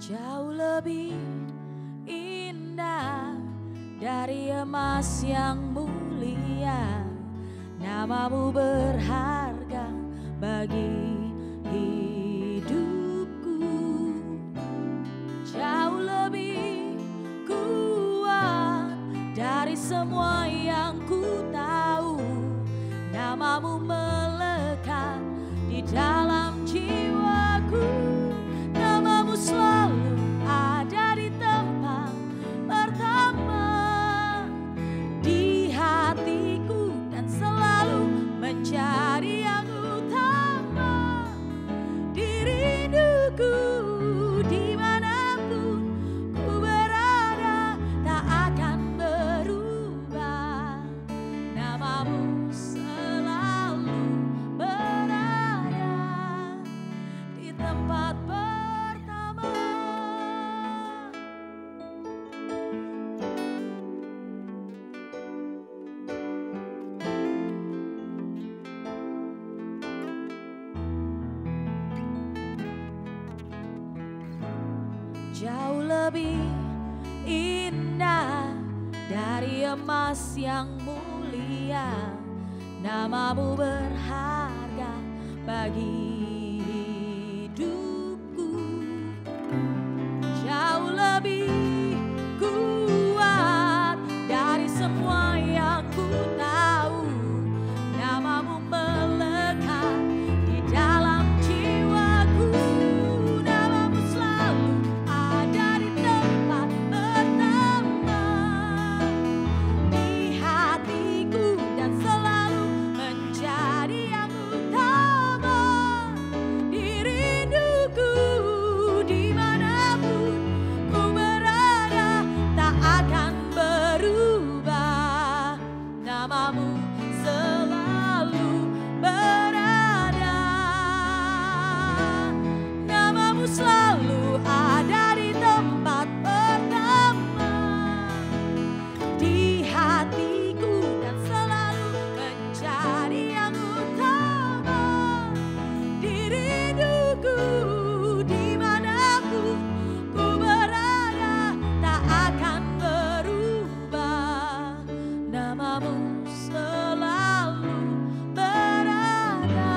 Jauh lebih indah dari emas yang mulia, namamu berharga bagi hidupku. Jauh lebih kuat dari semua yang ku tahu, namamu melekat di dalam jiwaku. Namamu selalu ada di tempat pertama di hatiku dan selalu menjadi yang utama di rinduku. Dimanapun ku berada tak akan berubah, namamu selalu berada di tempat pertama. Jauh lebih indah dari emas yang mulia, namamu berharga bagi hidupku. Jauh lebih kuat dari semua yang ku tahu, namamu melekat di dalam jiwaku. Namamu selalu ada di tempat pertama di hatiku dan selalu menjadi yang utama di rinduku. Dimanapun ku berada tak akan berubah, namamu selalu berada. Namamu selalu ada di tempat pertama di hatiku dan selalu menjadi yang utama di rinduku. Dimanapun ku berada tak akan berubah, namamu selalu berada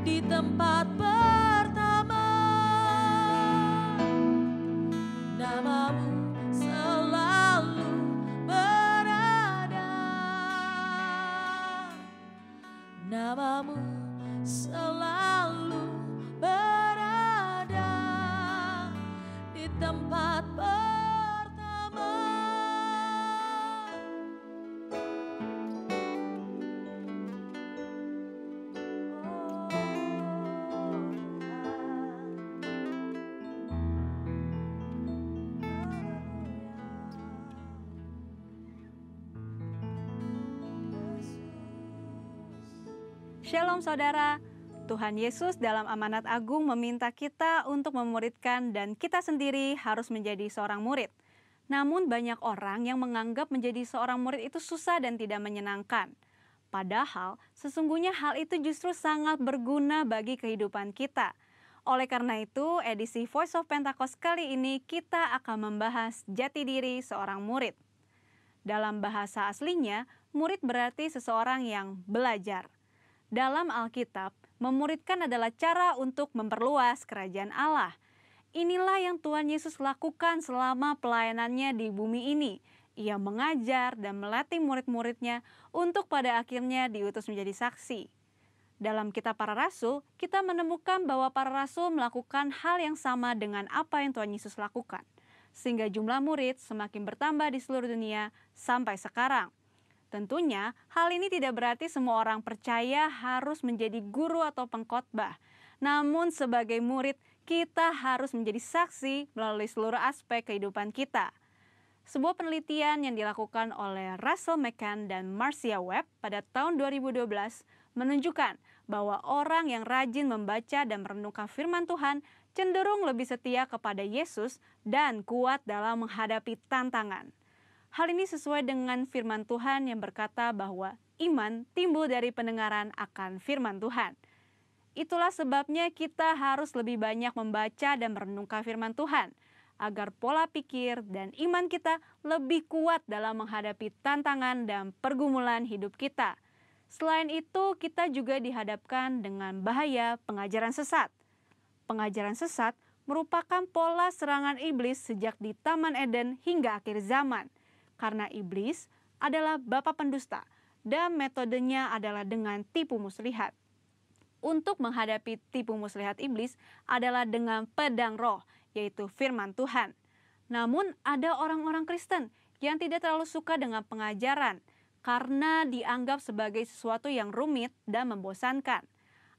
di tempat pertama. Namamu selalu berada, namamu selalu berada di tempat pertama. Shalom saudara, Tuhan Yesus dalam amanat agung meminta kita untuk memuridkan dan kita sendiri harus menjadi seorang murid. Namun banyak orang yang menganggap menjadi seorang murid itu susah dan tidak menyenangkan. Padahal sesungguhnya hal itu justru sangat berguna bagi kehidupan kita. Oleh karena itu, edisi Voice of Pentecost kali ini kita akan membahas jati diri seorang murid. Dalam bahasa aslinya, murid berarti seseorang yang belajar. Dalam Alkitab, memuridkan adalah cara untuk memperluas kerajaan Allah. Inilah yang Tuhan Yesus lakukan selama pelayanannya di bumi ini. Ia mengajar dan melatih murid-muridnya untuk pada akhirnya diutus menjadi saksi. Dalam kitab para rasul, kita menemukan bahwa para rasul melakukan hal yang sama dengan apa yang Tuhan Yesus lakukan. Sehingga jumlah murid semakin bertambah di seluruh dunia sampai sekarang. Tentunya, hal ini tidak berarti semua orang percaya harus menjadi guru atau pengkhotbah. Namun sebagai murid, kita harus menjadi saksi melalui seluruh aspek kehidupan kita. Sebuah penelitian yang dilakukan oleh Russell McCann dan Marcia Webb pada tahun 2012 menunjukkan bahwa orang yang rajin membaca dan merenungkan firman Tuhan cenderung lebih setia kepada Yesus dan kuat dalam menghadapi tantangan. Hal ini sesuai dengan firman Tuhan yang berkata bahwa iman timbul dari pendengaran akan firman Tuhan. Itulah sebabnya kita harus lebih banyak membaca dan merenungkan firman Tuhan, agar pola pikir dan iman kita lebih kuat dalam menghadapi tantangan dan pergumulan hidup kita. Selain itu, kita juga dihadapkan dengan bahaya pengajaran sesat. Pengajaran sesat merupakan pola serangan iblis sejak di Taman Eden hingga akhir zaman. Karena iblis adalah bapa pendusta dan metodenya adalah dengan tipu muslihat. Untuk menghadapi tipu muslihat iblis adalah dengan pedang roh, yaitu firman Tuhan. Namun ada orang-orang Kristen yang tidak terlalu suka dengan pengajaran karena dianggap sebagai sesuatu yang rumit dan membosankan.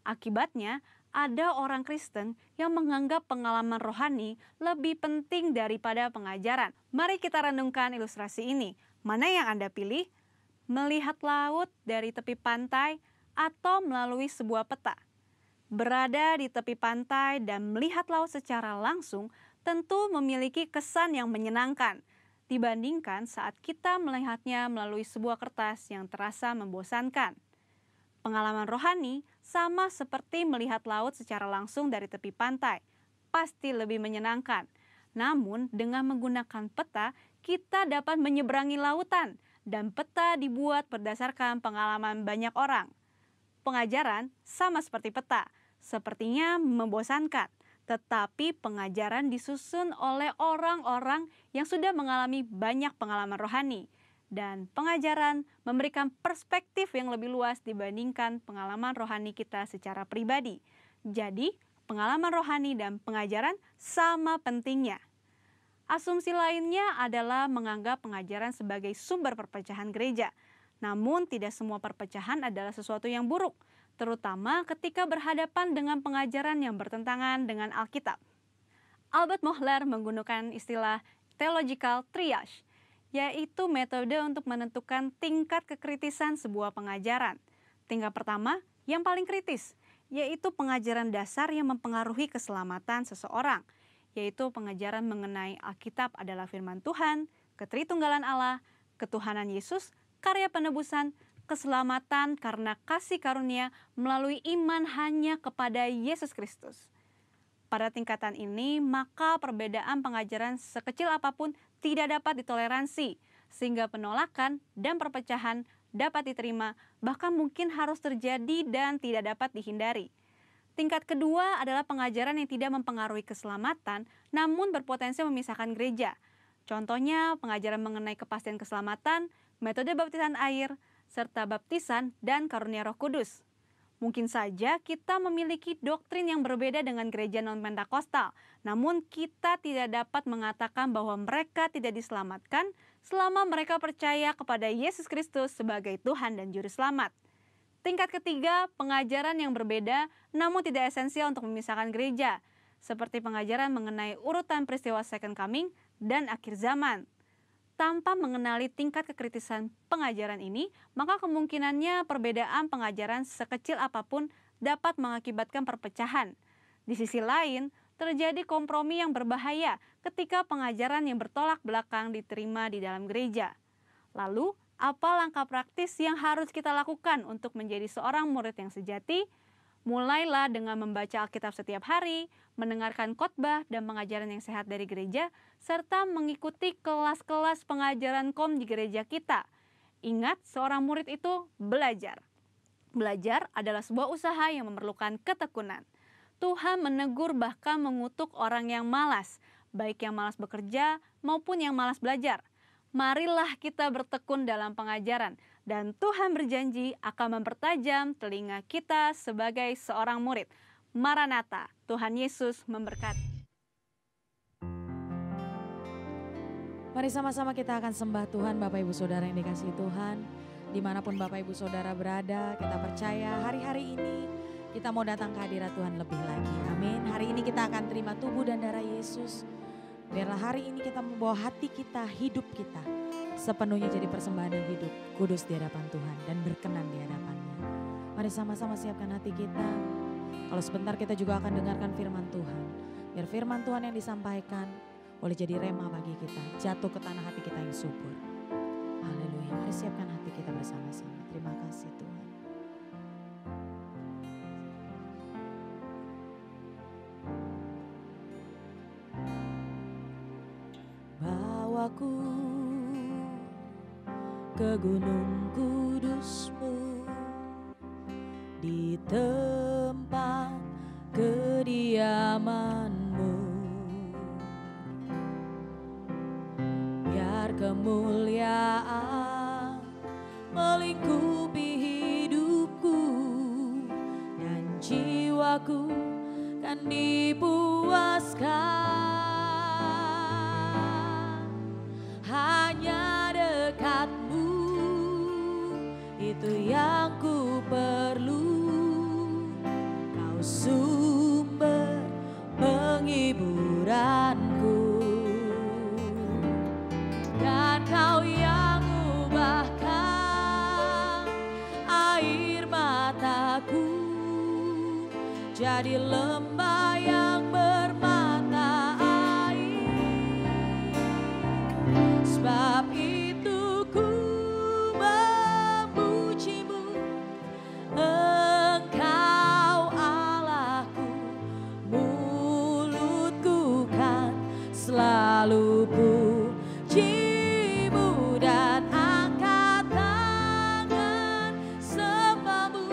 Akibatnya, ada orang Kristen yang menganggap pengalaman rohani lebih penting daripada pengajaran. Mari kita renungkan ilustrasi ini. Mana yang Anda pilih? Melihat laut dari tepi pantai atau melalui sebuah peta? Berada di tepi pantai dan melihat laut secara langsung tentu memiliki kesan yang menyenangkan dibandingkan saat kita melihatnya melalui sebuah kertas yang terasa membosankan. Pengalaman rohani sama seperti melihat laut secara langsung dari tepi pantai, pasti lebih menyenangkan. Namun dengan menggunakan peta, kita dapat menyeberangi lautan dan peta dibuat berdasarkan pengalaman banyak orang. Pengajaran sama seperti peta, sepertinya membosankan, tetapi pengajaran disusun oleh orang-orang yang sudah mengalami banyak pengalaman rohani. Dan pengajaran memberikan perspektif yang lebih luas dibandingkan pengalaman rohani kita secara pribadi. Jadi, pengalaman rohani dan pengajaran sama pentingnya. Asumsi lainnya adalah menganggap pengajaran sebagai sumber perpecahan gereja. Namun tidak semua perpecahan adalah sesuatu yang buruk, terutama ketika berhadapan dengan pengajaran yang bertentangan dengan Alkitab. Albert Mohler menggunakan istilah theological triage, yaitu metode untuk menentukan tingkat kekritisan sebuah pengajaran. Tingkat pertama, yang paling kritis, yaitu pengajaran dasar yang mempengaruhi keselamatan seseorang, yaitu pengajaran mengenai Alkitab adalah firman Tuhan, ketritunggalan Allah, ketuhanan Yesus, karya penebusan, keselamatan karena kasih karunia melalui iman hanya kepada Yesus Kristus. Pada tingkatan ini, maka perbedaan pengajaran sekecil apapun tidak dapat ditoleransi, sehingga penolakan dan perpecahan dapat diterima, bahkan mungkin harus terjadi dan tidak dapat dihindari. Tingkat kedua adalah pengajaran yang tidak mempengaruhi keselamatan, namun berpotensi memisahkan gereja. Contohnya, pengajaran mengenai kepastian keselamatan, metode baptisan air, serta baptisan dan karunia Roh Kudus. Mungkin saja kita memiliki doktrin yang berbeda dengan gereja non-Pentakosta, namun kita tidak dapat mengatakan bahwa mereka tidak diselamatkan selama mereka percaya kepada Yesus Kristus sebagai Tuhan dan Juru Selamat. Tingkat ketiga, pengajaran yang berbeda namun tidak esensial untuk memisahkan gereja, seperti pengajaran mengenai urutan peristiwa Second Coming dan akhir zaman. Tanpa mengenali tingkat kekritisan pengajaran ini, maka kemungkinannya perbedaan pengajaran sekecil apapun dapat mengakibatkan perpecahan. Di sisi lain, terjadi kompromi yang berbahaya ketika pengajaran yang bertolak belakang diterima di dalam gereja. Lalu, apa langkah praktis yang harus kita lakukan untuk menjadi seorang murid yang sejati? Mulailah dengan membaca Alkitab setiap hari, mendengarkan khotbah dan pengajaran yang sehat dari gereja, serta mengikuti kelas-kelas pengajaran KOM di gereja kita. Ingat, seorang murid itu belajar. Belajar adalah sebuah usaha yang memerlukan ketekunan. Tuhan menegur bahkan mengutuk orang yang malas, baik yang malas bekerja maupun yang malas belajar. Marilah kita bertekun dalam pengajaran, dan Tuhan berjanji akan mempertajam telinga kita sebagai seorang murid. Maranatha, Tuhan Yesus memberkati. Mari sama-sama kita akan sembah Tuhan, Bapak Ibu Saudara yang dikasihi Tuhan. Dimanapun Bapak Ibu Saudara berada, kita percaya hari-hari ini kita mau datang ke hadirat Tuhan lebih lagi. Amin. Hari ini kita akan terima tubuh dan darah Yesus. Biarlah hari ini kita membawa hati kita, hidup kita sepenuhnya jadi persembahan yang hidup, kudus di hadapan Tuhan dan berkenan di hadapannya. Mari sama-sama siapkan hati kita. Kalau sebentar kita juga akan dengarkan firman Tuhan. Biar firman Tuhan yang disampaikan boleh jadi rema bagi kita, jatuh ke tanah hati kita yang subur. Haleluya. Mari siapkan hati kita bersama-sama. Terima kasih Tuhan. jiwaku ke gunung kudus-Mu, di tempat kediaman-Mu. Biar kemuliaan melingkupi hidupku dan jiwaku kan dipuaskan. Hanya dekat-Mu, itu yang ku perlu. Kau sumber penghiburanku, dan Kau yang ubahkan air mataku jadi lembah yang bermata air. Sebab itu ku memuji-Mu, Engkau Allahku. Mulutku kan selalu puji-Mu dan angkat tangan sembah-Mu,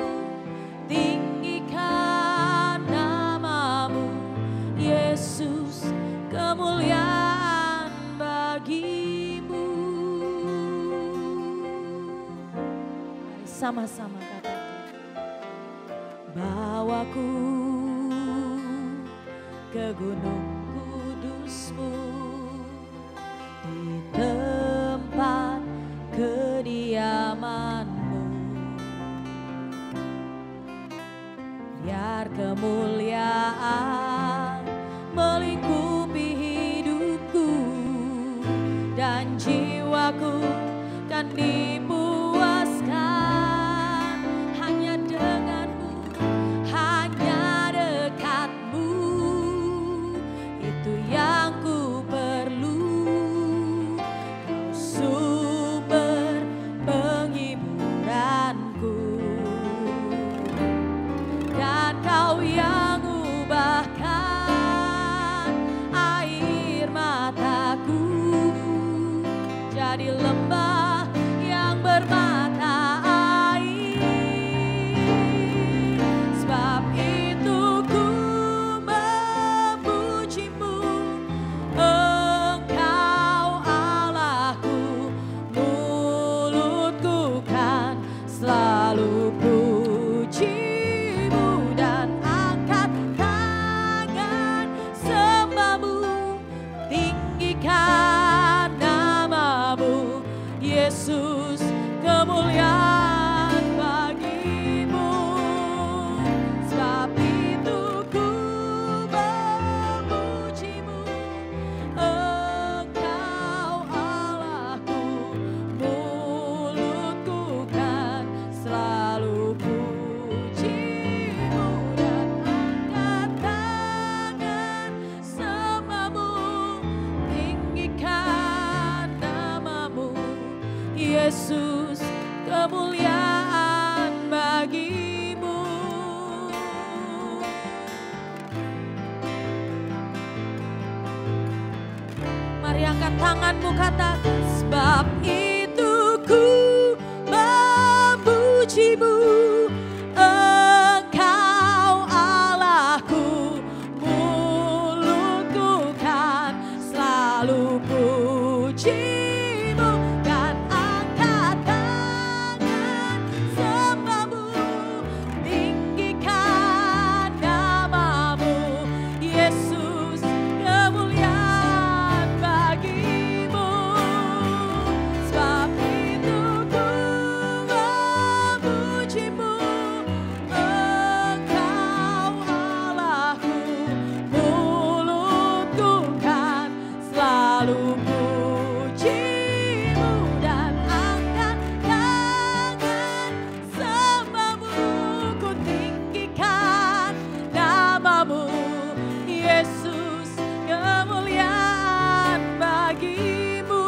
tinggikan nama-Mu, Yesus, kemuliaan bagi-Mu. Mari sama-sama katakan, bawaku ke gunung kudus-Mu, di tempat kediaman-Mu. Biar kemuliaan melingkupi hidupku dan jiwaku kan dipuaskan. Hanya dengan-Mu, hanya dekat-Mu, itu yang ku perlu. Kau sumber penghiburanku, dan Kau yang ubahkan air mataku jadi lembah yang bermata air. Sebab itu ku memuji-Mu, Engkau Allahku. Mulutku kan selalu puji-Mu dan angkat tangan sembah-Mu, tinggikan nama-Mu, Yesus, kemuliaan bagi-Mu. Sebab itu ku memuji-Mu, Engkau Allahku. Mulutku kan selalu puji-Mu dan angkat tangan sembah-Mu, tinggikan nama-Mu, Yesus, kemuliaan bagi-Mu. Mari angkat tanganmu, katakan, sebab itu ku memuji-Mu, Engkau Allahku. Mulutku kan selalu puji-Mu dan angkat tangan sembah-Mu, tinggikan nama-Mu, Yesus, kemuliaan bagi-Mu. Sebab itu ku memuji-Mu, Engkau Allahku. Mulutku kan selalu puji-Mu dan angkat tangan sembah-Mu, ku tinggikan nama-Mu, Yesus, kemuliaan bagi-Mu.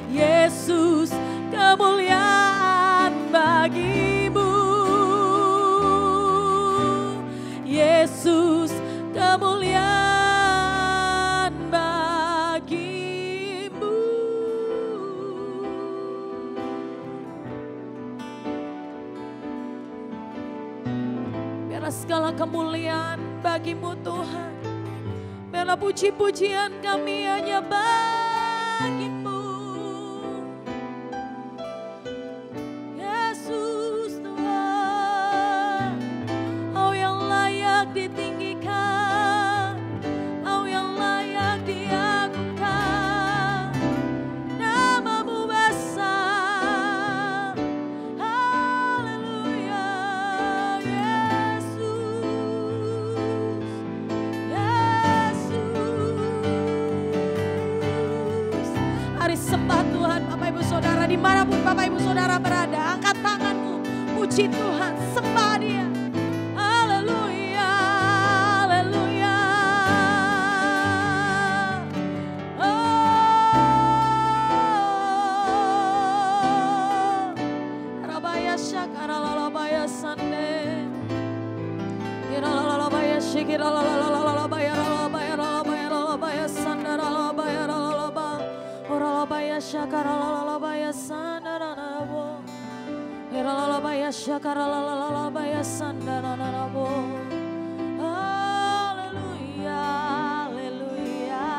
Yesus, kemuliaan bagi-Mu. Yesus, kemuliaan bagi-Mu. Biarlah segala kemuliaan bagimu Tuhan. Biarlah puji-pujian kami hanya bagimu. Yesus Tuhan, Kau yang layak ditinggikan, Kau yang layak diagungkan. Namamu besar, haleluya. Yesus, Yesus. Mari sembah Tuhan Bapak Ibu Saudara, dimanapun Bapak Ibu Saudara berada. Angkat tanganmu, puji Tuhan, sembah Dia. Haleluya, haleluya. Oh, Rabaya Syakara Lalabaya Sande, Iralalabaya Shikira Lalalabaya Lalabaya Lalabaya Lalabaya Sandara Lalabaya Lalaba, Oralabaya Syakara Lalabaya Sandara Lalabo, Iralalabaya Syakara Lalabaya Sandara Lalabo. Haleluya, haleluya.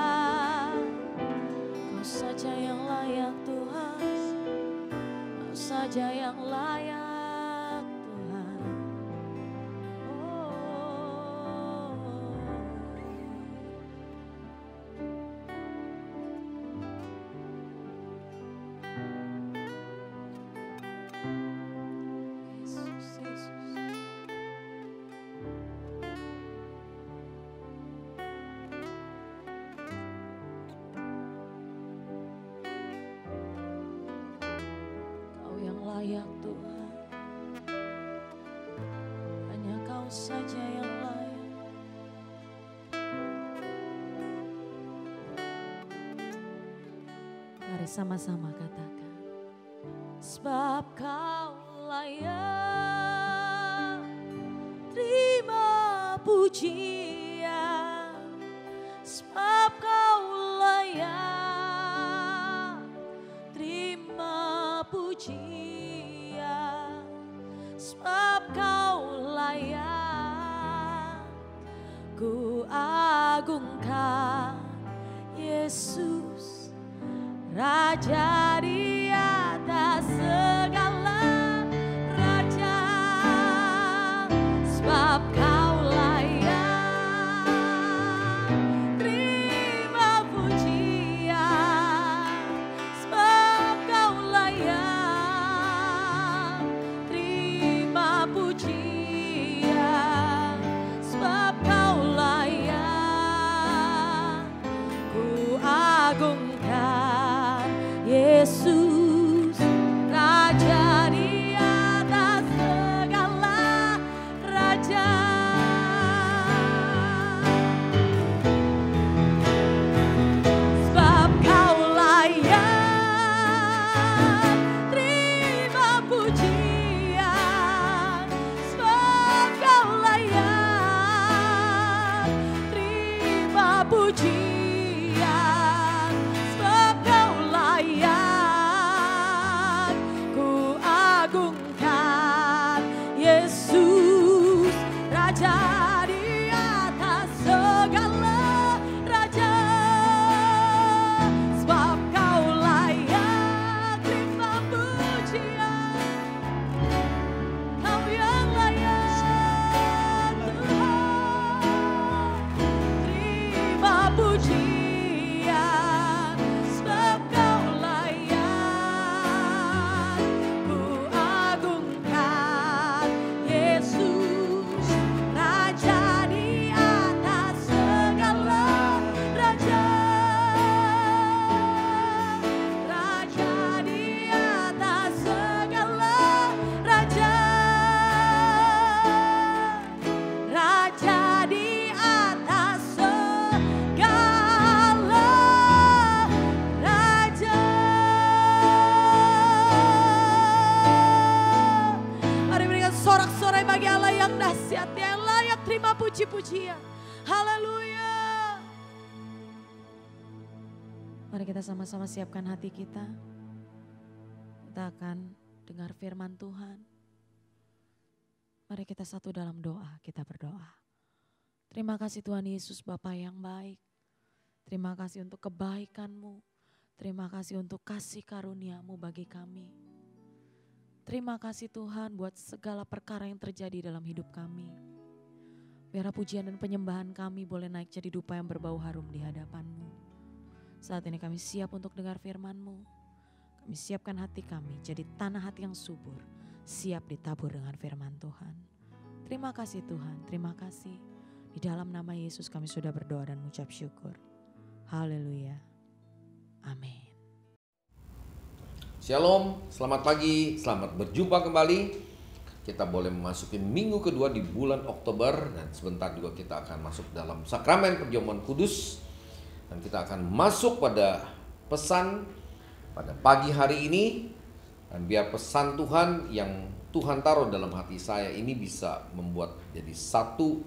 Kau saja yang layak Tuhan, Kau saja yang layak Tuhan. Oh, Yesus, Yesus. Kau yang layak Tuhan, hanya Kau saja yang layak. Mari sama-sama katakan, sebab Kau layak terima pujian, sebab Kau layak terima pujian, sebab Kau layak ku agungkan. Yesus, Raja di atas segala raja, sebab Kau layak terima pujian, sebab Kau layak terima pujian, sebab Kau layak ku agungkan. Yesus, Raja di atas segala raja, sebab Kau layak terima pujian, sebab Kau layak terima pujian, sebab Kau layak ku agungkan. Yesus, Raja di atas segala raja, sebab Kau layak terima pujian. Kau yang layak Tuhan terima pujian, sebab Kau layak ku agungkan. Yesus, Raja di atas segala raja, Raja di atas segala raja, Raja di atas segala raja. Mari berikan sorak-sorai bagi Allah yang dahsyat, yang layak terima puji-pujian. Haleluya. Mari kita sama-sama siapkan hati kita. Kita akan dengar firman Tuhan. Mari kita satu dalam doa, kita berdoa. Terima kasih Tuhan Yesus Bapa yang baik. Terima kasih untuk kebaikan-Mu. Terima kasih untuk kasih karunia-Mu bagi kami. Terima kasih Tuhan buat segala perkara yang terjadi dalam hidup kami. Biar pujian dan penyembahan kami boleh naik jadi dupa yang berbau harum di hadapan-Mu. Saat ini kami siap untuk dengar firman-Mu. Kami siapkan hati kami jadi tanah hati yang subur. Siap ditabur dengan firman Tuhan. Terima kasih Tuhan, terima kasih. Di dalam nama Yesus kami sudah berdoa dan mengucap syukur. Haleluya. Amin. Shalom, selamat pagi, selamat berjumpa kembali. Kita boleh memasuki minggu kedua di bulan Oktober. Dan sebentar juga kita akan masuk dalam sakramen perjamuan kudus. Dan kita akan masuk pada pesan pada pagi hari ini. Dan biar pesan Tuhan yang Tuhan taruh dalam hati saya ini bisa membuat jadi satu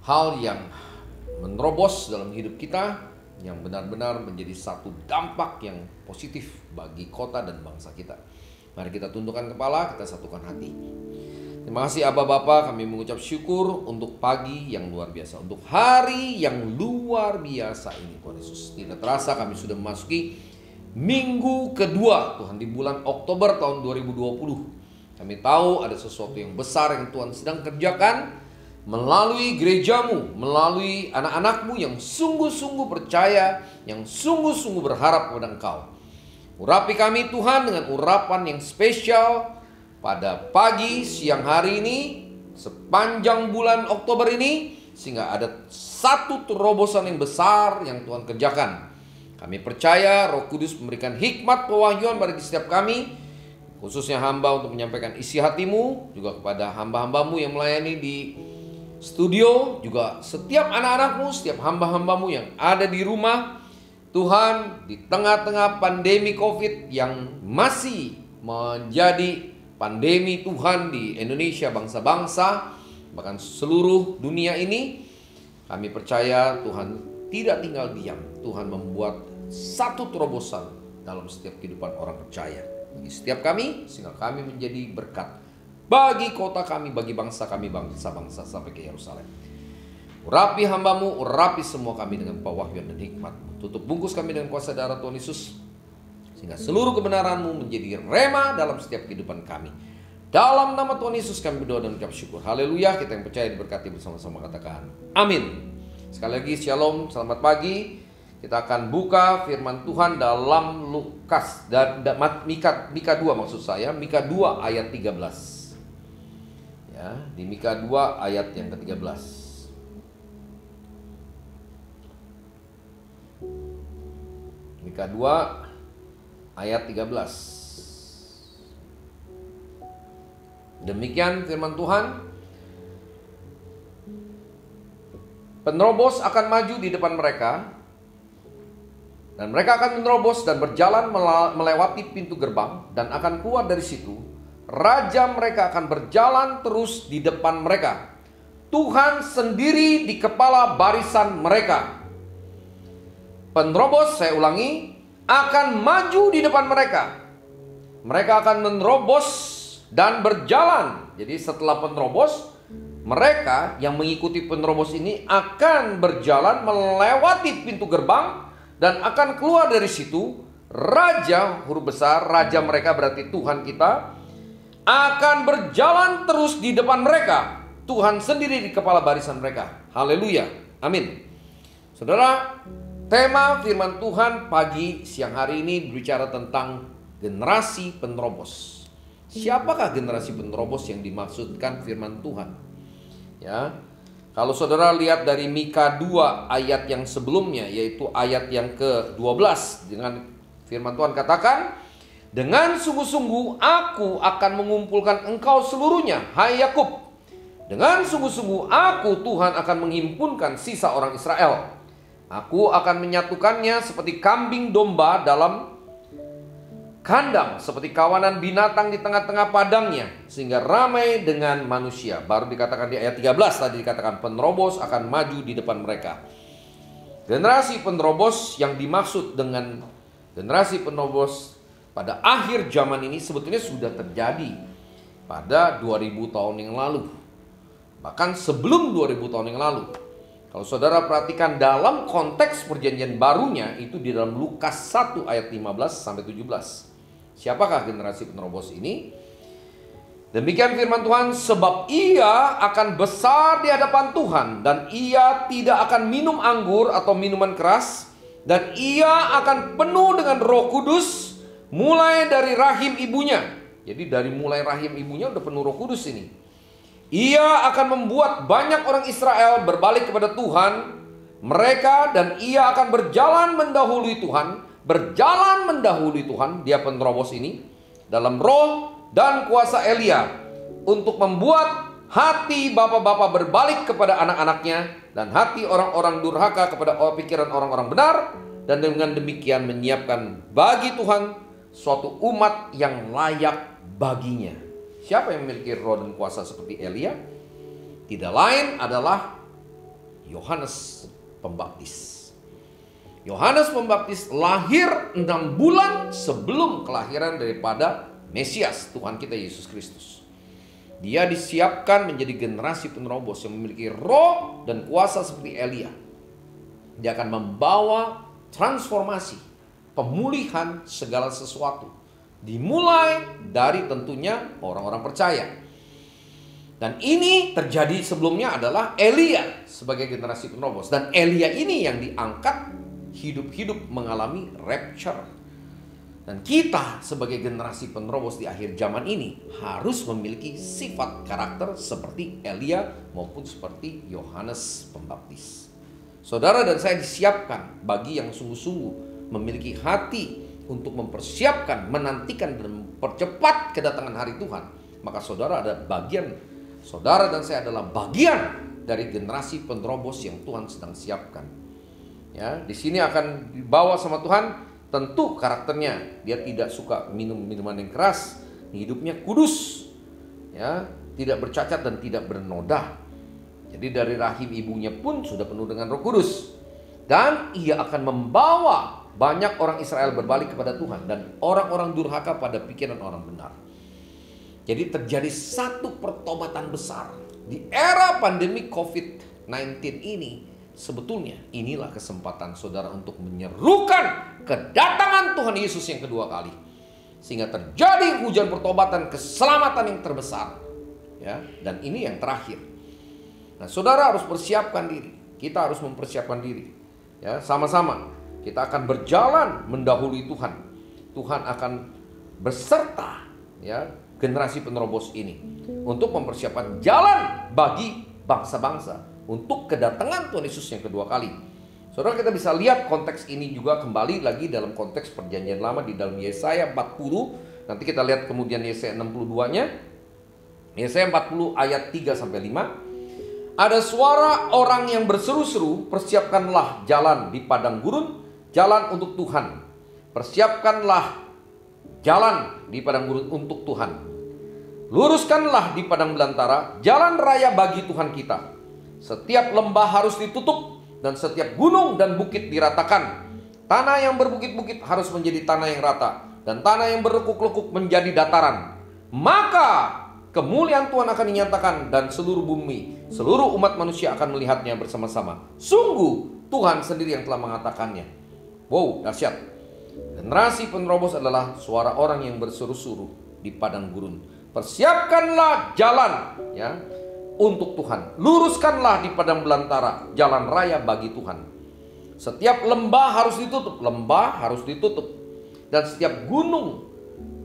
hal yang menerobos dalam hidup kita, yang benar-benar menjadi satu dampak yang positif bagi kota dan bangsa kita. Mari kita tundukkan kepala, kita satukan hati. Terima kasih Aba Bapa, kami mengucap syukur untuk pagi yang luar biasa, untuk hari yang luar biasa ini Tuhan Yesus. Tidak terasa kami sudah memasuki minggu kedua Tuhan di bulan Oktober tahun 2020. Kami tahu ada sesuatu yang besar yang Tuhan sedang kerjakan melalui gerejamu, melalui anak-anakmu yang sungguh-sungguh percaya, yang sungguh-sungguh berharap kepada Engkau. Urapi kami Tuhan dengan urapan yang spesial pada pagi siang hari ini, sepanjang bulan Oktober ini, sehingga ada satu terobosan yang besar yang Tuhan kerjakan. Kami percaya Roh Kudus memberikan hikmat pewahyuan bagi setiap kami, khususnya hamba untuk menyampaikan isi hatimu, juga kepada hamba-hambamu yang melayani di studio, juga setiap anak-anakmu, setiap hamba-hambamu yang ada di rumah. Tuhan, di tengah-tengah pandemi COVID yang masih menjadi pandemi Tuhan di Indonesia, bangsa-bangsa, bahkan seluruh dunia ini, kami percaya Tuhan tidak tinggal diam. Tuhan membuat satu terobosan dalam setiap kehidupan orang percaya. Bagi setiap kami, sehingga kami menjadi berkat bagi kota kami, bagi bangsa kami, bangsa-bangsa sampai ke Yerusalem. Urapi hambamu, urapi semua kami dengan pewahyuan dan hikmat-Mu. Tutup bungkus kami dengan kuasa darah Tuhan Yesus, sehingga seluruh kebenaran-Mu menjadi rema dalam setiap kehidupan kami. Dalam nama Tuhan Yesus kami berdoa dan ucap syukur. Haleluya. Kita yang percaya diberkati bersama-sama katakan amin. Sekali lagi shalom, selamat pagi. Kita akan buka firman Tuhan dalam Lukas dan Mika 2 maksud saya, Mika 2 ayat 13. Ya, di Mika 2 ayat yang ke-13. Mika 2 ayat 13. Demikian firman Tuhan. Penerobos akan maju di depan mereka, dan mereka akan menerobos dan berjalan melewati pintu gerbang, dan akan keluar dari situ. Raja mereka akan berjalan terus di depan mereka. Tuhan sendiri di kepala barisan mereka. Penerobos, saya ulangi, akan maju di depan mereka. Mereka akan menerobos dan berjalan. Jadi setelah penerobos, mereka yang mengikuti penerobos ini akan berjalan melewati pintu gerbang dan akan keluar dari situ. Raja, huruf besar, raja mereka berarti Tuhan kita, akan berjalan terus di depan mereka. Tuhan sendiri di kepala barisan mereka. Haleluya, amin. Saudara, tema firman Tuhan pagi siang hari ini berbicara tentang generasi penerobos. Siapakah generasi penerobos yang dimaksudkan firman Tuhan? Ya, kalau saudara lihat dari Mika 2 ayat yang sebelumnya, yaitu ayat yang ke-12, dengan firman Tuhan katakan, dengan sungguh-sungguh aku akan mengumpulkan engkau seluruhnya, hai Yakub. Dengan sungguh-sungguh aku Tuhan akan menghimpunkan sisa orang Israel. Aku akan menyatukannya seperti kambing domba dalam kandang, seperti kawanan binatang di tengah-tengah padangnya, sehingga ramai dengan manusia. Baru dikatakan di ayat 13 tadi dikatakan penerobos akan maju di depan mereka. Generasi penerobos yang dimaksud dengan generasi penerobos pada akhir zaman ini sebetulnya sudah terjadi. pada 2000 tahun yang lalu. Bahkan sebelum 2000 tahun yang lalu. Kalau saudara perhatikan dalam konteks perjanjian barunya, itu di dalam Lukas 1 ayat 15 sampai 17. Siapakah generasi penerobos ini? Demikian firman Tuhan, sebab ia akan besar di hadapan Tuhan, dan ia tidak akan minum anggur atau minuman keras, dan ia akan penuh dengan Roh Kudus mulai dari rahim ibunya. Jadi dari mulai rahim ibunya udah penuh Roh Kudus ini. Ia akan membuat banyak orang Israel berbalik kepada Tuhan mereka, dan ia akan berjalan mendahului Tuhan. Berjalan mendahului Tuhan, dia penerobos ini, dalam roh dan kuasa Elia, untuk membuat hati bapak-bapak berbalik kepada anak-anaknya, dan hati orang-orang durhaka kepada pikiran orang-orang benar, dan dengan demikian menyiapkan bagi Tuhan suatu umat yang layak baginya. Siapa yang memiliki roh dan kuasa seperti Elia? Tidak lain adalah Yohanes Pembaptis. Yohanes Pembaptis lahir 6 bulan sebelum kelahiran daripada Mesias, Tuhan kita Yesus Kristus. Dia disiapkan menjadi generasi penerobos yang memiliki roh dan kuasa seperti Elia. Dia akan membawa transformasi, pemulihan segala sesuatu. Dimulai dari tentunya orang-orang percaya. Dan ini terjadi sebelumnya adalah Elia sebagai generasi penerobos. Dan Elia ini yang diangkat hidup-hidup mengalami rapture. Dan kita sebagai generasi penerobos di akhir zaman ini harus memiliki sifat karakter seperti Elia maupun seperti Yohanes Pembaptis. Saudara dan saya disiapkan bagi yang sungguh-sungguh memiliki hati untuk mempersiapkan, menantikan dan mempercepat kedatangan hari Tuhan. Maka saudara ada bagian, saudara dan saya adalah bagian dari generasi penerobos yang Tuhan sedang siapkan. Ya, di sini akan dibawa sama Tuhan, tentu karakternya dia tidak suka minum minuman yang keras, hidupnya kudus, ya, tidak bercacat dan tidak bernoda. Jadi dari rahim ibunya pun sudah penuh dengan Roh Kudus, dan ia akan membawa banyak orang Israel berbalik kepada Tuhan, dan orang-orang durhaka pada pikiran orang benar. Jadi terjadi satu pertobatan besar di era pandemi COVID-19 ini. Sebetulnya inilah kesempatan saudara untuk menyerukan kedatangan Tuhan Yesus yang kedua kali, sehingga terjadi hujan pertobatan, keselamatan yang terbesar, ya. Dan ini yang terakhir. Nah, saudara harus persiapkan diri. Kita harus mempersiapkan diri, ya, sama-sama. Kita akan berjalan mendahului Tuhan. Tuhan akan beserta, ya, generasi penerobos ini untuk mempersiapkan jalan bagi bangsa-bangsa untuk kedatangan Tuhan Yesus yang kedua kali. Saudara, kita bisa lihat konteks ini juga kembali lagi dalam konteks perjanjian lama di dalam Yesaya 40. Nanti kita lihat kemudian Yesaya 62-nya. Yesaya 40 ayat 3 sampai 5. Ada suara orang yang berseru-seru, persiapkanlah jalan di padang gurun, jalan untuk Tuhan. Persiapkanlah jalan di padang gurun untuk Tuhan. Luruskanlah di padang belantara jalan raya bagi Tuhan kita. Setiap lembah harus ditutup dan setiap gunung dan bukit diratakan. Tanah yang berbukit-bukit harus menjadi tanah yang rata, dan tanah yang berlekuk-lekuk menjadi dataran. Maka kemuliaan Tuhan akan dinyatakan, dan seluruh bumi, seluruh umat manusia akan melihatnya bersama-sama. Sungguh Tuhan sendiri yang telah mengatakannya. Wow, dahsyat. Generasi penerobos adalah suara orang yang berseru-seru di padang gurun. Persiapkanlah jalan, ya, untuk Tuhan. Luruskanlah di padang belantara jalan raya bagi Tuhan. Setiap lembah harus ditutup, dan setiap gunung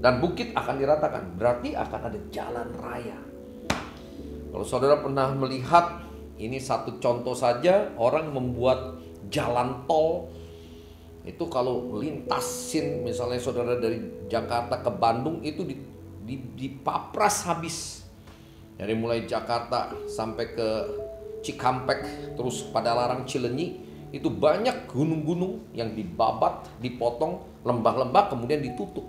dan bukit akan diratakan. Berarti akan ada jalan raya. Kalau saudara pernah melihat, ini satu contoh saja, orang membuat jalan tol. Itu kalau lintasin, misalnya saudara dari Jakarta ke Bandung, itu dipapras habis. Dari mulai Jakarta sampai ke Cikampek, terus Padalarang, Cilenyi, itu banyak gunung-gunung yang dibabat, dipotong, lembah-lembah kemudian ditutup.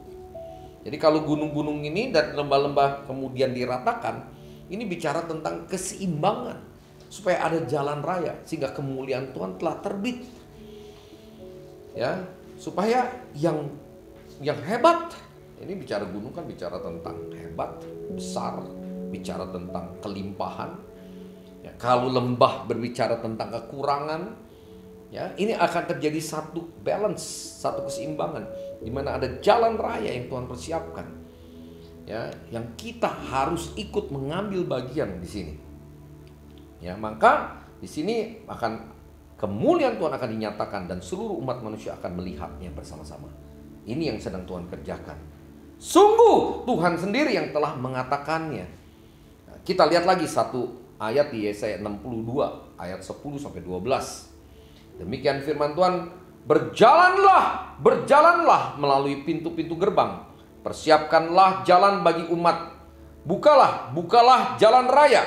Jadi kalau gunung-gunung ini dan lembah-lembah kemudian diratakan, ini bicara tentang keseimbangan, supaya ada jalan raya sehingga kemuliaan Tuhan telah terbit. Ya, supaya yang hebat, Ini bicara gunung kan bicara tentang hebat, besar, bicara tentang kelimpahan. Ya, kalau lembah berbicara tentang kekurangan, ya, ini akan terjadi satu balance, satu keseimbangan, di mana ada jalan raya yang Tuhan persiapkan, ya, yang kita harus ikut mengambil bagian di sini. Ya, maka di sini akan kemuliaan Tuhan akan dinyatakan dan seluruh umat manusia akan melihatnya bersama-sama. Ini yang sedang Tuhan kerjakan. Sungguh Tuhan sendiri yang telah mengatakannya. Nah, kita lihat lagi satu ayat di Yesaya 62 ayat 10 sampai 12. Demikian firman Tuhan, berjalanlah, berjalanlah melalui pintu-pintu gerbang. Persiapkanlah jalan bagi umat. Bukalah, bukalah jalan raya.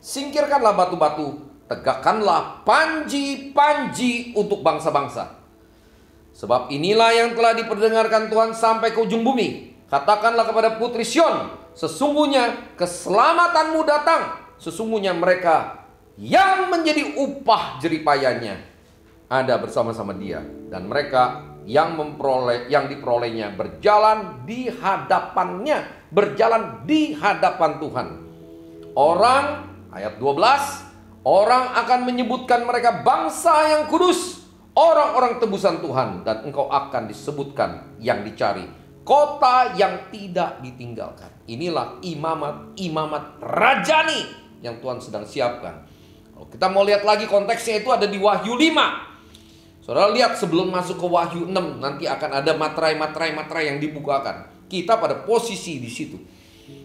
Singkirkanlah batu-batu. Tegakkanlah panji-panji untuk bangsa-bangsa. Sebab inilah yang telah diperdengarkan Tuhan sampai ke ujung bumi. Katakanlah kepada putri Sion, sesungguhnya keselamatanmu datang. Sesungguhnya mereka yang menjadi upah jeripayanya ada bersama-sama dia, dan mereka yang diperolehnya berjalan di hadapannya, berjalan di hadapan Tuhan. Orang, ayat 12, orang akan menyebutkan mereka bangsa yang kudus, orang-orang tebusan Tuhan, dan engkau akan disebutkan yang dicari, kota yang tidak ditinggalkan. Inilah imamat rajani yang Tuhan sedang siapkan. Kalau kita mau lihat lagi konteksnya itu ada di Wahyu 5. Saudara lihat sebelum masuk ke Wahyu 6 nanti akan ada materai yang dibukakan. Kita pada posisi di situ.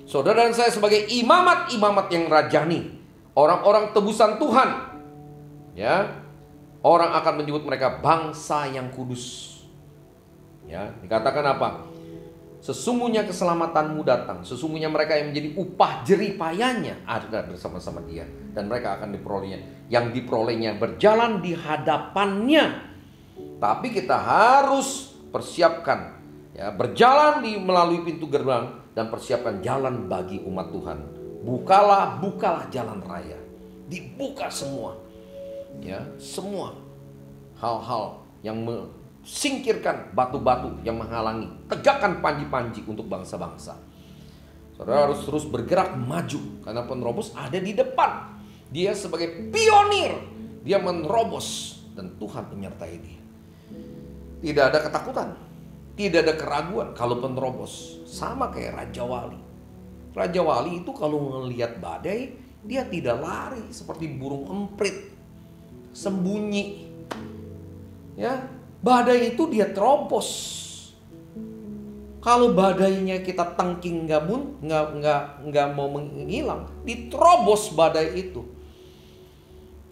Saudara dan saya sebagai imamat yang rajani, orang-orang tebusan Tuhan, ya, orang akan menyebut mereka bangsa yang kudus. Ya, dikatakan apa? Sesungguhnya keselamatanmu datang. Sesungguhnya mereka yang menjadi upah jeripayanya ada bersama-sama dia, dan mereka akan diperolehnya. Yang diperolehnya berjalan di hadapannya. Tapi kita harus persiapkan, ya, berjalan melalui pintu gerbang dan persiapkan jalan bagi umat Tuhan. Bukalah jalan raya. Dibuka semua, ya, semua hal-hal yang singkirkan batu-batu yang menghalangi. Tegakkan panji-panji untuk bangsa-bangsa. Saudara harus terus bergerak maju, karena penerobos ada di depan. Dia sebagai pionir, dia menerobos, dan Tuhan menyertai dia. Tidak ada ketakutan, tidak ada keraguan kalau penerobos. Sama kayak Raja Wali. Raja Wali itu kalau melihat badai, dia tidak lari seperti burung emprit, sembunyi. Ya, badai itu dia terobos. Kalau badainya kita tangking nggak mau menghilang, diterobos badai itu.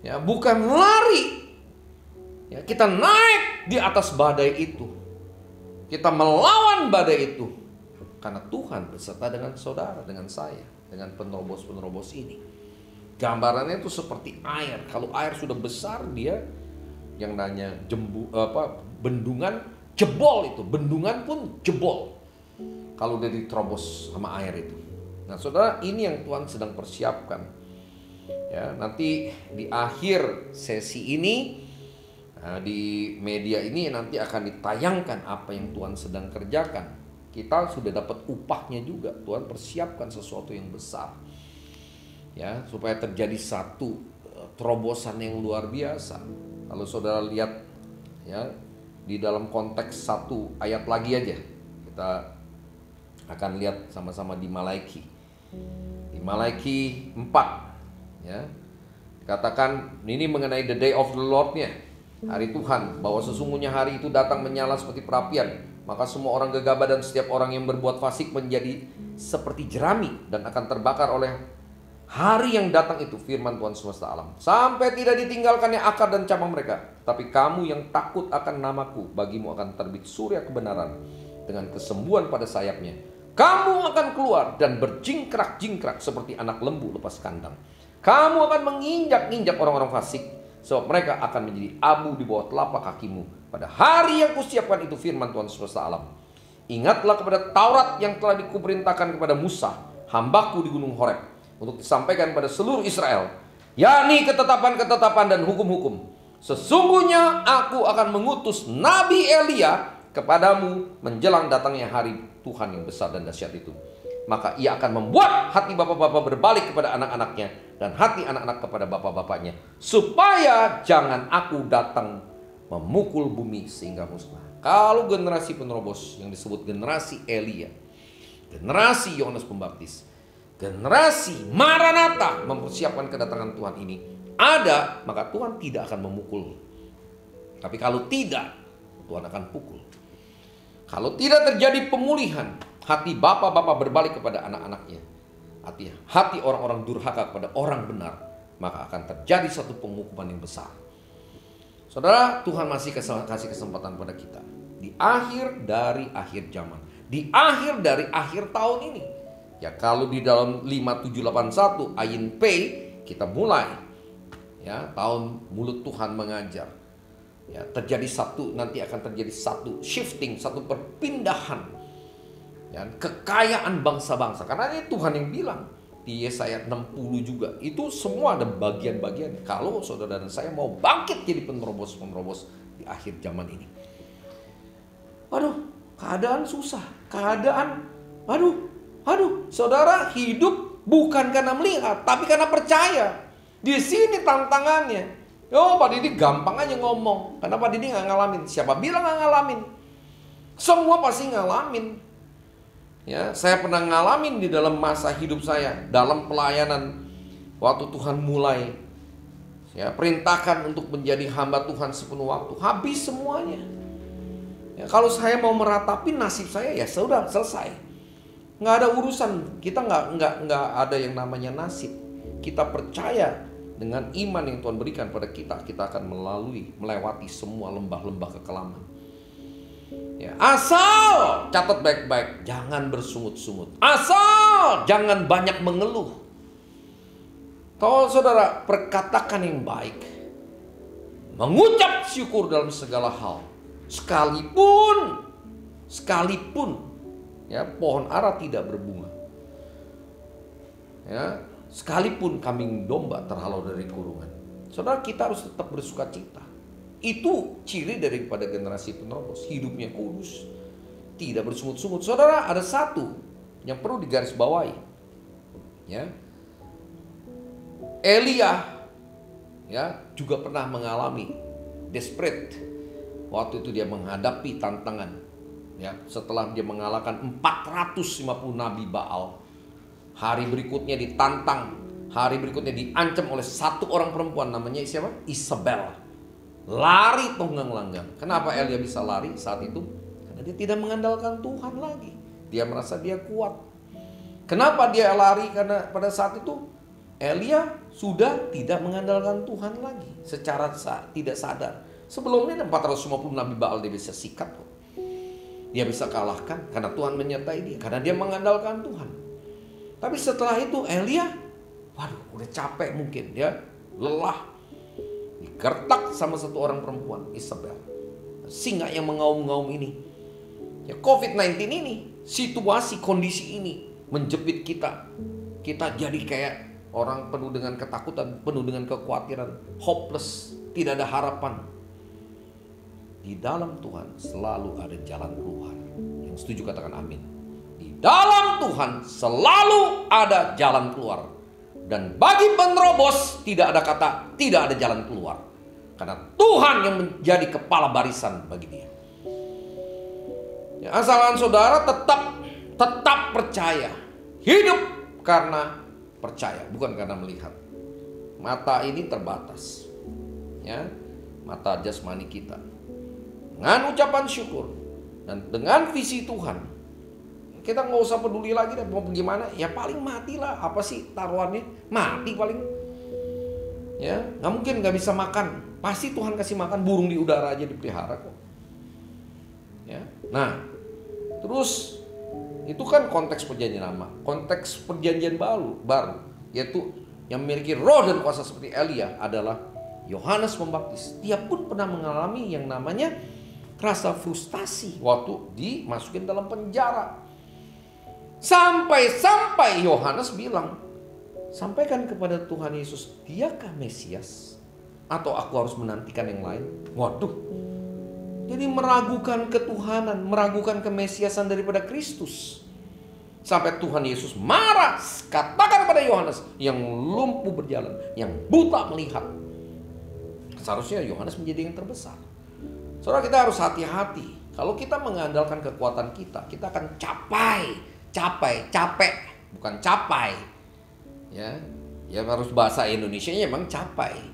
Ya, bukan lari. Ya, kita naik di atas badai itu. Kita melawan badai itu. Karena Tuhan beserta dengan saudara, dengan saya, dengan penerobos-penerobos ini. Gambarannya itu seperti air. Kalau air sudah besar, dia yang nanya bendungan jebol itu. Bendungan pun jebol kalau udah diterobos sama air itu. Nah, saudara, ini yang Tuhan sedang persiapkan. Ya, nanti di akhir sesi ini, di media ini nanti akan ditayangkan apa yang Tuhan sedang kerjakan. Kita sudah dapat upahnya juga. Tuhan persiapkan sesuatu yang besar, ya, supaya terjadi satu terobosan yang luar biasa. Kalau saudara lihat, ya, di dalam konteks satu ayat lagi aja, kita akan lihat sama-sama di Malaiki. Di Malaiki 4, ya, dikatakan ini mengenai the day of the Lord-nya, hari Tuhan, bahwa sesungguhnya hari itu datang menyala seperti perapian, maka semua orang gegabah dan setiap orang yang berbuat fasik menjadi seperti jerami dan akan terbakar oleh hari yang datang itu, firman Tuhan semesta alam. Sampai tidak ditinggalkannya akar dan cabang mereka. Tapi kamu yang takut akan namaku, bagimu akan terbit surya kebenaran dengan kesembuhan pada sayapnya. Kamu akan keluar dan berjingkrak-jingkrak seperti anak lembu lepas kandang. Kamu akan menginjak-injak orang-orang fasik, sebab mereka akan menjadi abu di bawah telapak kakimu pada hari yang kusiapkan itu, firman Tuhan semesta alam. Ingatlah kepada Taurat yang telah dikuperintahkan kepada Musa, hambaku di gunung Horeb, untuk disampaikan pada seluruh Israel, yakni ketetapan-ketetapan dan hukum-hukum. Sesungguhnya aku akan mengutus Nabi Elia kepadamu menjelang datangnya hari Tuhan yang besar dan dahsyat itu. Maka ia akan membuat hati bapak-bapak berbalik kepada anak-anaknya dan hati anak-anak kepada bapak-bapaknya, supaya jangan aku datang memukul bumi sehingga musnah. Kalau generasi penerobos yang disebut generasi Elia, generasi Yohanes Pembaptis, generasi Maranatha mempersiapkan kedatangan Tuhan ini ada, maka Tuhan tidak akan memukul. Tapi kalau tidak, Tuhan akan pukul. Kalau tidak terjadi pemulihan, hati bapak-bapak berbalik kepada anak-anaknya, hati orang-orang durhaka kepada orang benar, maka akan terjadi satu penghukuman yang besar. Saudara, Tuhan masih kasih kesempatan pada kita di akhir dari akhir zaman, di akhir dari akhir tahun ini. Ya, kalau di dalam 5781 Ayin P kita mulai ya tahun mulut Tuhan mengajar. Ya, nanti akan terjadi satu shifting, satu perpindahan ya, kekayaan bangsa-bangsa. Karena ini Tuhan yang bilang di Yesaya 60 juga. Itu semua ada bagian-bagian. Kalau saudara dan saya mau bangkit jadi penerobos-penerobos di akhir zaman ini. Waduh, keadaan susah. Aduh, saudara hidup bukan karena melihat, tapi karena percaya. Di sini tantangannya. Oh, Pak Didi gampang aja ngomong. Karena Pak Didi gak ngalamin. Siapa bilang gak ngalamin? Semua pasti ngalamin. Ya, saya pernah ngalamin di dalam masa hidup saya, dalam pelayanan waktu Tuhan mulai ya perintahkan untuk menjadi hamba Tuhan sepenuh waktu, habis semuanya. Ya, kalau saya mau meratapi nasib saya, ya sudah selesai. Nggak ada urusan, kita nggak ada yang namanya nasib. Kita percaya dengan iman yang Tuhan berikan pada kita, kita akan melewati semua lembah-lembah kekelaman. Ya, asal catat baik-baik, jangan bersungut-sungut. Asal jangan banyak mengeluh. Kalau saudara perkatakan yang baik, mengucap syukur dalam segala hal, sekalipun ya pohon ara tidak berbunga, ya sekalipun kambing domba terhalau dari kurungan, saudara kita harus tetap bersuka cita. Itu ciri daripada generasi penerobos, hidupnya kudus, tidak bersungut-sungut. Saudara, ada satu yang perlu digarisbawahi, ya. Elia ya juga pernah mengalami desperate waktu itu dia menghadapi tantangan, ya, setelah dia mengalahkan 450 nabi Baal. Hari berikutnya ditantang, hari berikutnya diancam oleh satu orang perempuan namanya siapa? Isabel. Lari tunggang-langgang. Kenapa Elia bisa lari saat itu? Karena dia tidak mengandalkan Tuhan lagi. Dia merasa dia kuat. Kenapa dia lari? Karena pada saat itu Elia sudah tidak mengandalkan Tuhan lagi. Secara tidak sadar. Sebelumnya 450 nabi Baal dia bisa sikat kok. Dia bisa kalahkan karena Tuhan menyertai dia. Karena dia mengandalkan Tuhan. Tapi setelah itu Elia, waduh udah capek mungkin. Dia lelah. Digertak sama satu orang perempuan, Isabel. Singa yang mengaum-ngaum ini. Ya, COVID-19 ini, situasi, kondisi ini menjepit kita. Kita jadi kayak orang penuh dengan ketakutan, penuh dengan kekhawatiran, hopeless, tidak ada harapan. Di dalam Tuhan selalu ada jalan keluar. Yang setuju katakan amin. Di dalam Tuhan selalu ada jalan keluar. Dan bagi penerobos tidak ada kata tidak ada jalan keluar. Karena Tuhan yang menjadi kepala barisan bagi dia. Ya, asalkan saudara tetap percaya. Hidup karena percaya, bukan karena melihat. Mata ini terbatas. Ya, mata jasmani kita. Dengan ucapan syukur dan dengan visi Tuhan, kita nggak usah peduli lagi deh mau gimana. Ya paling matilah. Apa sih taruhannya? Mati paling. Ya nggak mungkin nggak bisa makan. Pasti Tuhan kasih makan. Burung di udara aja dipelihara kok. Ya. Nah terus itu kan konteks perjanjian lama. Konteks perjanjian baru yaitu yang memiliki roh dan kuasa seperti Elia adalah Yohanes Pembaptis. Dia pun pernah mengalami yang namanya rasa frustasi waktu dimasukin dalam penjara. Sampai Yohanes bilang, sampaikan kepada Tuhan Yesus, diakah Mesias? Atau aku harus menantikan yang lain? Waduh, Jadi meragukan ketuhanan, meragukan kemesiasan daripada Kristus. Sampai Tuhan Yesus marah, katakan pada Yohanes, yang lumpuh berjalan, yang buta melihat. Seharusnya Yohanes menjadi yang terbesar. Saudara, kita harus hati-hati. Kalau kita mengandalkan kekuatan kita akan capek, bukan capai. Ya harus bahasa Indonesianya memang capai.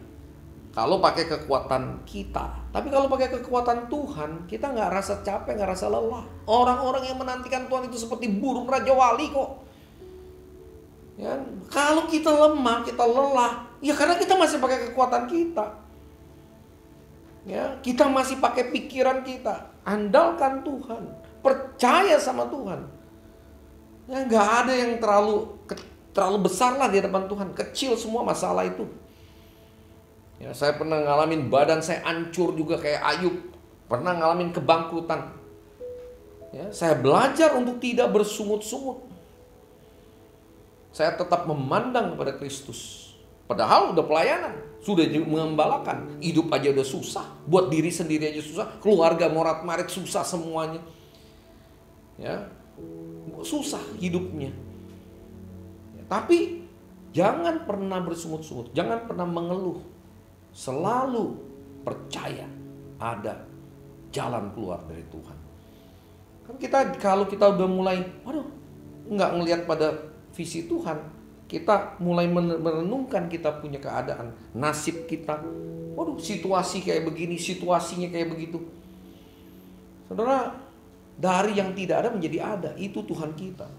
Kalau pakai kekuatan kita, tapi kalau pakai kekuatan Tuhan, kita nggak rasa capek, nggak rasa lelah. Orang-orang yang menantikan Tuhan itu seperti burung raja wali kok. Ya, kalau kita lemah, kita lelah, ya karena kita masih pakai kekuatan kita. Ya, kita masih pakai pikiran kita. Andalkan Tuhan, percaya sama Tuhan. Ya, nggak ada yang terlalu besar lah di depan Tuhan. Kecil semua masalah itu. Ya, saya pernah ngalamin badan saya hancur juga kayak Ayub. Pernah ngalamin kebangkrutan. Ya, saya belajar untuk tidak bersungut-sungut. Saya tetap memandang kepada Kristus. Padahal udah pelayanan, sudah mengembalakan. Hidup aja udah susah, buat diri sendiri aja susah, keluarga morat-marit susah semuanya. Ya, susah hidupnya. Ya, tapi jangan pernah bersungut-sungut, jangan pernah mengeluh. Selalu percaya ada jalan keluar dari Tuhan. Kan kalau kita udah mulai, nggak ngelihat pada visi Tuhan, kita mulai merenungkan kita punya keadaan, nasib kita. Situasi kayak begini, situasinya kayak begitu. Saudara, dari yang tidak ada menjadi ada, itu Tuhan kita.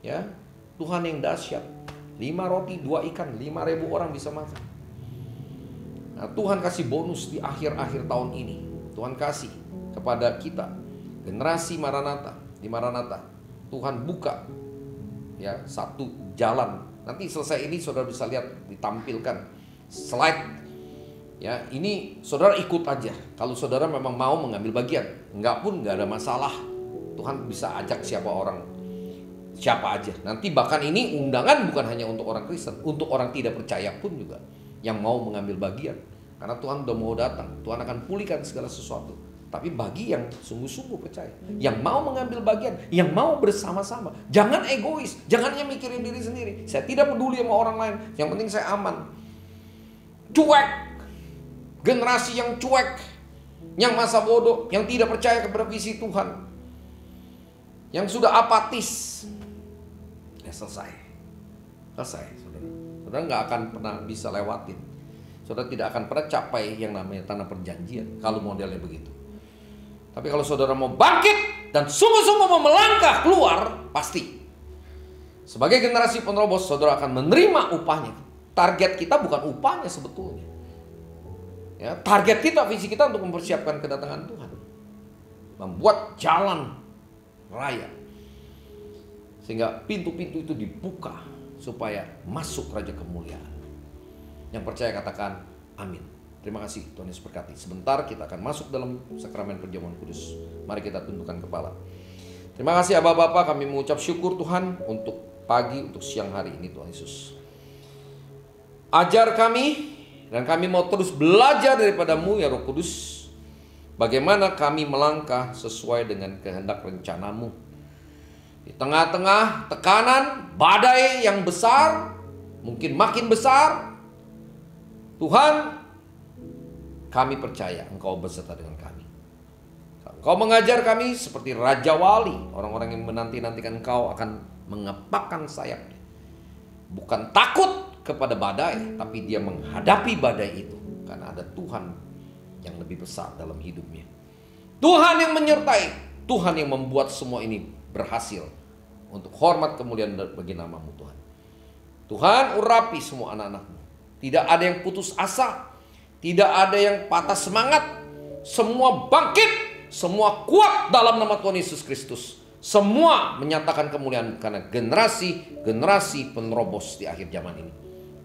Ya, Tuhan yang dahsyat. 5 roti, 2 ikan, 5.000 orang bisa makan. Nah, Tuhan kasih bonus di akhir-akhir tahun ini. Tuhan kasih kepada kita generasi Maranatha. Di Maranatha Tuhan buka ya satu jalan. Nanti selesai ini saudara bisa lihat ditampilkan slide. Ya, ini saudara ikut aja. Kalau saudara memang mau mengambil bagian, enggak pun enggak ada masalah. Tuhan bisa ajak siapa aja. Nanti bahkan ini undangan bukan hanya untuk orang Kristen, untuk orang tidak percaya pun juga yang mau mengambil bagian. Karena Tuhan udah mau datang, Tuhan akan pulihkan segala sesuatu. Tapi bagi yang sungguh-sungguh percaya, yang mau mengambil bagian, yang mau bersama-sama, jangan egois, jangan hanya mikirin diri sendiri. Saya tidak peduli sama orang lain, yang penting saya aman. Cuek, generasi yang cuek, yang masa bodoh, yang tidak percaya kepada visi Tuhan, yang sudah apatis, ya selesai, saudara. Saudara nggak akan pernah bisa lewatin. Saudara tidak akan pernah capai yang namanya tanah perjanjian kalau modelnya begitu. Tapi kalau saudara mau bangkit dan sungguh-sungguh mau melangkah keluar, pasti. Sebagai generasi penerobos, saudara akan menerima upahnya. Target kita bukan upahnya sebetulnya. Ya, target kita, visi kita untuk mempersiapkan kedatangan Tuhan. Membuat jalan raya. Sehingga pintu-pintu itu dibuka supaya masuk Raja Kemuliaan. Yang percaya katakan amin. Terima kasih, Tuhan Yesus berkati. Sebentar kita akan masuk dalam sakramen perjamuan kudus. Mari kita tundukkan kepala. Terima kasih Aba Bapa, kami mengucap syukur Tuhan untuk pagi, untuk siang hari ini Tuhan Yesus. Ajar kami, dan kami mau terus belajar daripada-Mu ya Roh Kudus. Bagaimana kami melangkah sesuai dengan kehendak rencana-Mu. Di tengah-tengah tekanan, badai yang besar, mungkin makin besar, Tuhan, kami percaya Engkau beserta dengan kami. Engkau mengajar kami seperti Raja Wali. Orang-orang yang menanti-nantikan Engkau akan mengepakkan sayapnya. Bukan takut kepada badai, tapi dia menghadapi badai itu. Karena ada Tuhan yang lebih besar dalam hidupnya. Tuhan yang menyertai, Tuhan yang membuat semua ini berhasil. Untuk hormat kemuliaan bagi nama-Mu Tuhan. Tuhan, urapi semua anak-anak-Mu. Tidak ada yang putus asa, tidak ada yang patah semangat. Semua bangkit, semua kuat dalam nama Tuhan Yesus Kristus. Semua menyatakan kemuliaan karena generasi penerobos di akhir zaman ini.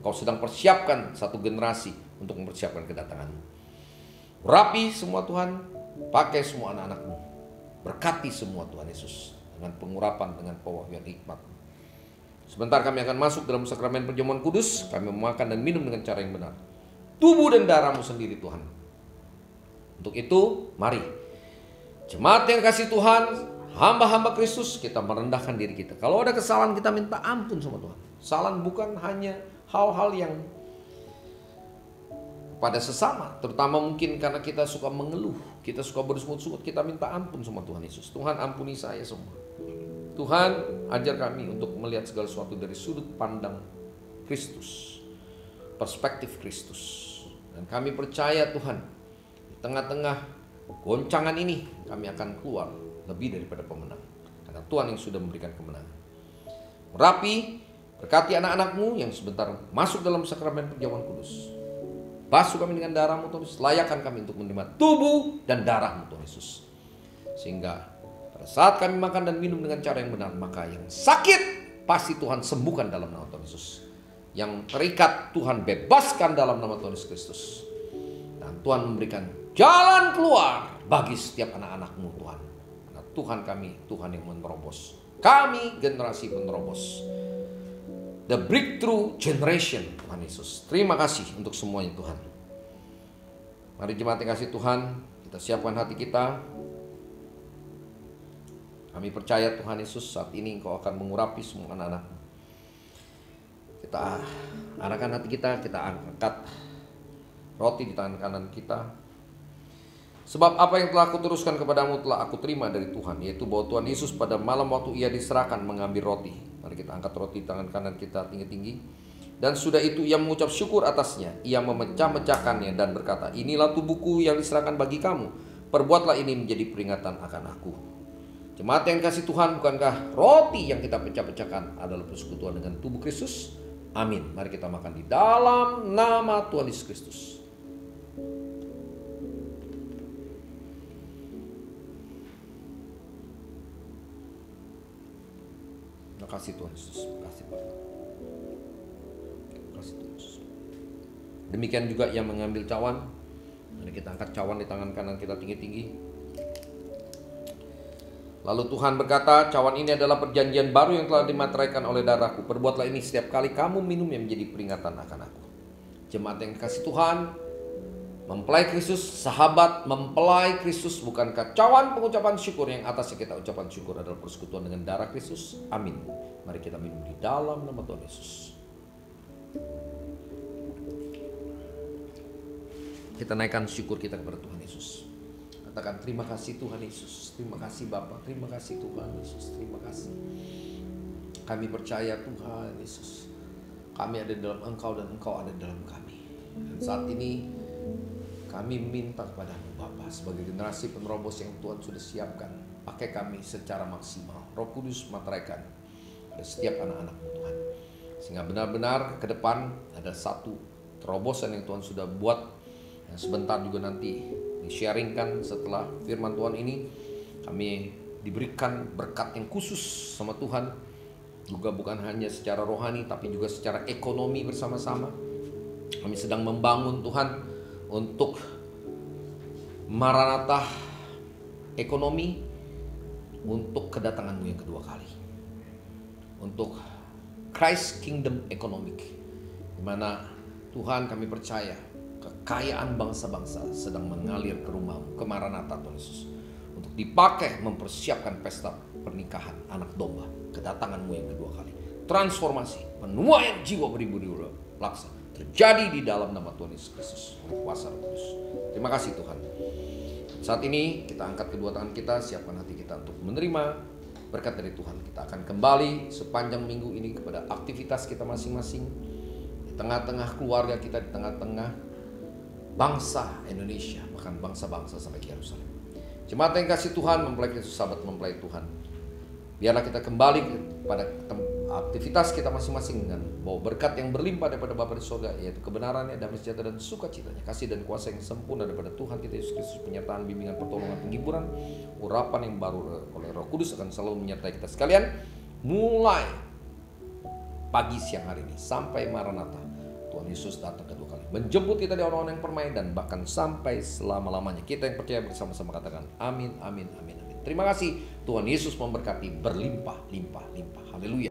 Kau sedang persiapkan satu generasi untuk mempersiapkan kedatangan-Mu. Urapi semua Tuhan, pakai semua anak-anak-Mu. Berkati semua Tuhan Yesus dengan pengurapan, dengan pewahyuan hikmat. Sebentar kami akan masuk dalam sakramen perjamuan kudus. Kami memakan dan minum dengan cara yang benar. Tubuh dan darah-Mu sendiri Tuhan. Untuk itu, mari jemaat yang kasih Tuhan, hamba-hamba Kristus, kita merendahkan diri kita. Kalau ada kesalahan, kita minta ampun sama Tuhan. Kesalahan bukan hanya hal-hal yang pada sesama, terutama mungkin karena kita suka mengeluh, kita suka bersungut-sungut, kita minta ampun sama Tuhan Yesus. Tuhan, ampuni saya semua. Tuhan, ajar kami untuk melihat segala sesuatu dari sudut pandang Kristus, perspektif Kristus. Dan kami percaya Tuhan, di tengah-tengah goncangan ini kami akan keluar lebih daripada pemenang, karena Tuhan yang sudah memberikan kemenangan. Merapi, berkati anak-anakmu yang sebentar masuk dalam sakramen perjamuan kudus. Basuh kami dengan darah-Mu Tuhan Yesus, layakkan kami untuk menerima tubuh dan darah-Mu Tuhan Yesus. Sehingga pada saat kami makan dan minum dengan cara yang benar, maka yang sakit pasti Tuhan sembuhkan dalam nama Tuhan Yesus. Yang terikat Tuhan bebaskan dalam nama Tuhan Yesus Kristus. Dan Tuhan memberikan jalan keluar bagi setiap anak-anak-Mu Tuhan. Karena Tuhan kami, Tuhan yang menerobos. Kami generasi penerobos. The breakthrough generation, Tuhan Yesus. Terima kasih untuk semuanya Tuhan. Mari jemaat yang kasih Tuhan, kita siapkan hati kita. Kami percaya Tuhan Yesus, saat ini Engkau akan mengurapi semua anak-anak-Mu. Kita arahkan hati kita angkat roti di tangan kanan kita. Sebab apa yang telah aku teruskan kepadamu telah aku terima dari Tuhan, yaitu bahwa Tuhan Yesus pada malam waktu ia diserahkan mengambil roti. Mari kita angkat roti di tangan kanan kita tinggi-tinggi. Dan sudah itu ia mengucap syukur atasnya. Ia memecah-mecahkannya dan berkata, inilah tubuhku yang diserahkan bagi kamu. Perbuatlah ini menjadi peringatan akan aku. Jemaat yang kasih Tuhan, bukankah roti yang kita pecah-pecahkan adalah persekutuan dengan tubuh Kristus? Amin. Mari kita makan di dalam nama Tuhan Yesus Kristus. Terima kasih Tuhan Yesus. Terima kasih Bapak. Terima kasih Tuhan Yesus. Demikian juga yang mengambil cawan. Mari kita angkat cawan di tangan kanan kita tinggi-tinggi. Lalu Tuhan berkata, cawan ini adalah perjanjian baru yang telah dimateraikan oleh darahku. Perbuatlah ini setiap kali kamu minum yang menjadi peringatan akan aku. Jemaat yang kasih Tuhan, mempelai Kristus, sahabat mempelai Kristus, bukankah cawan pengucapan syukur yang atasnya kita ucapan syukur adalah persekutuan dengan darah Kristus? Amin. Mari kita minum di dalam nama Tuhan Yesus. Kita naikkan syukur kita kepada Tuhan Yesus. Katakan terima kasih Tuhan Yesus. Terima kasih Bapa. Terima kasih Tuhan Yesus. Terima kasih. Kami percaya Tuhan Yesus, kami ada dalam Engkau dan Engkau ada dalam kami. Dan saat ini kami minta kepadamu Bapa, sebagai generasi penerobos yang Tuhan sudah siapkan, pakai kami secara maksimal. Roh Kudus materaikan pada setiap anak-anak-Mu Tuhan, sehingga benar-benar ke depan ada satu terobosan yang Tuhan sudah buat, yang sebentar juga nanti di-sharingkan setelah firman Tuhan ini. Kami diberikan berkat yang khusus sama Tuhan, juga bukan hanya secara rohani tapi juga secara ekonomi bersama-sama. Kami sedang membangun Tuhan untuk Maranatha ekonomi, untuk kedatangan-Mu yang kedua kali, untuk Christ Kingdom Economic, di mana Tuhan kami percaya kekayaan bangsa-bangsa sedang mengalir ke rumah-Mu, ke Maranatha Tuhan Yesus, untuk dipakai mempersiapkan pesta pernikahan anak domba, kedatangan-Mu yang kedua kali. Transformasi, penuaian jiwa beribu-ribu laksa terjadi di dalam nama Tuhan Yesus Kristus oleh kuasa Roh Kudus. Terima kasih Tuhan. Saat ini kita angkat kedua tangan kita, siapkan hati kita untuk menerima berkat dari Tuhan. Kita akan kembali sepanjang minggu ini kepada aktivitas kita masing-masing, di tengah-tengah keluarga kita, di tengah-tengah bangsa Indonesia, bahkan bangsa-bangsa sampai ke Yerusalem. Jemaat yang kasih Tuhan, mempelai Kristus, sahabat mempelai Tuhan, biarlah kita kembali kepada aktivitas kita masing-masing dengan bawa berkat yang berlimpah daripada Bapa di surga, yaitu kebenarannya, damai sejahtera dan sukacitanya, kasih dan kuasa yang sempurna daripada Tuhan kita Yesus Kristus, penyertaan, bimbingan, pertolongan, penghiburan, urapan yang baru oleh Roh Kudus akan selalu menyertai kita sekalian, mulai pagi siang hari ini sampai Maranatha Tuhan Yesus datang kedua kali, menjemput kita dari orang-orang yang permai, dan bahkan sampai selama-lamanya. Kita yang percaya bersama-sama katakan amin, amin, amin, amin. Terima kasih. Tuhan Yesus memberkati berlimpah, limpah, limpah. Haleluya.